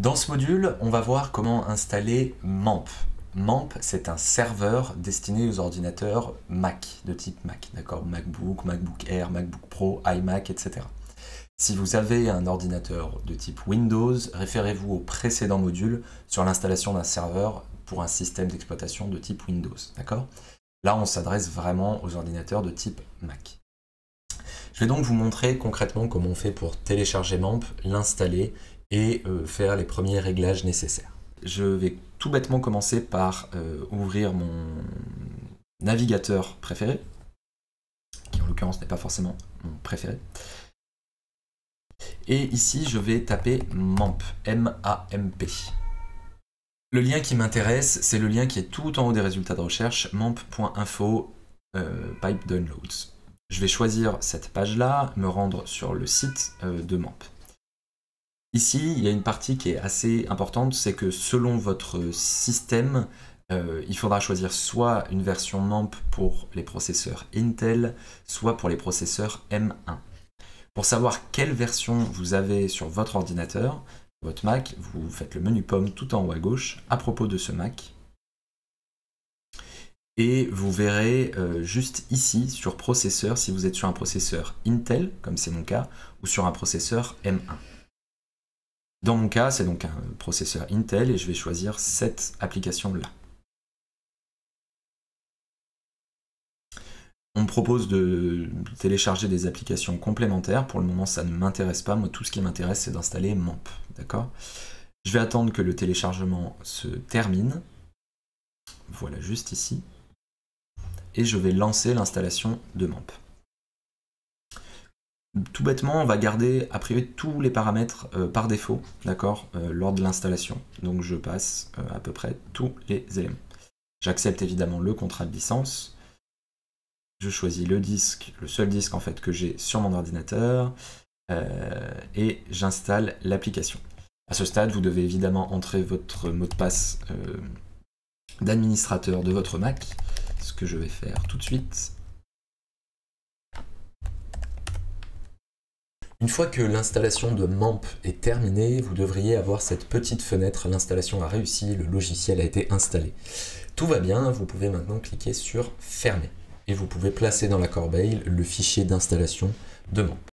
Dans ce module, on va voir comment installer MAMP. MAMP, c'est un serveur destiné aux ordinateurs Mac, de type Mac, d'accord? MacBook, MacBook Air, MacBook Pro, iMac, etc. Si vous avez un ordinateur de type Windows, référez-vous au précédent module sur l'installation d'un serveur pour un système d'exploitation de type Windows, d'accord? Là, on s'adresse vraiment aux ordinateurs de type Mac. Je vais donc vous montrer concrètement comment on fait pour télécharger MAMP, l'installer et faire les premiers réglages nécessaires. Je vais tout bêtement commencer par ouvrir mon navigateur préféré, qui en l'occurrence n'est pas forcément mon préféré. Et ici, je vais taper MAMP, M-A-M-P. Le lien qui m'intéresse, c'est le lien qui est tout en haut des résultats de recherche, mamp.info pipe downloads. Je vais choisir cette page-là, me rendre sur le site de MAMP. Ici, il y a une partie qui est assez importante, c'est que selon votre système, il faudra choisir soit une version MAMP pour les processeurs Intel, soit pour les processeurs M1. Pour savoir quelle version vous avez sur votre ordinateur, votre Mac, vous faites le menu pomme tout en haut à gauche à propos de ce Mac. Et vous verrez juste ici sur processeur si vous êtes sur un processeur Intel, comme c'est mon cas, ou sur un processeur M1. Dans mon cas, c'est donc un processeur Intel et je vais choisir cette application-là. On me propose de télécharger des applications complémentaires. Pour le moment, ça ne m'intéresse pas. Moi, tout ce qui m'intéresse, c'est d'installer MAMP. D'accord ? Je vais attendre que le téléchargement se termine. Voilà, juste ici. Et je vais lancer l'installation de MAMP. Tout bêtement, on va garder a priori tous les paramètres par défaut, d'accord, lors de l'installation. Donc je passe à peu près tous les éléments. J'accepte évidemment le contrat de licence. Je choisis le disque, le seul disque en fait que j'ai sur mon ordinateur, et j'installe l'application. À ce stade, vous devez évidemment entrer votre mot de passe d'administrateur de votre Mac, ce que je vais faire tout de suite. Une fois que l'installation de MAMP est terminée, vous devriez avoir cette petite fenêtre « L'installation a réussi, le logiciel a été installé ». Tout va bien, vous pouvez maintenant cliquer sur « Fermer » et vous pouvez placer dans la corbeille le fichier d'installation de MAMP.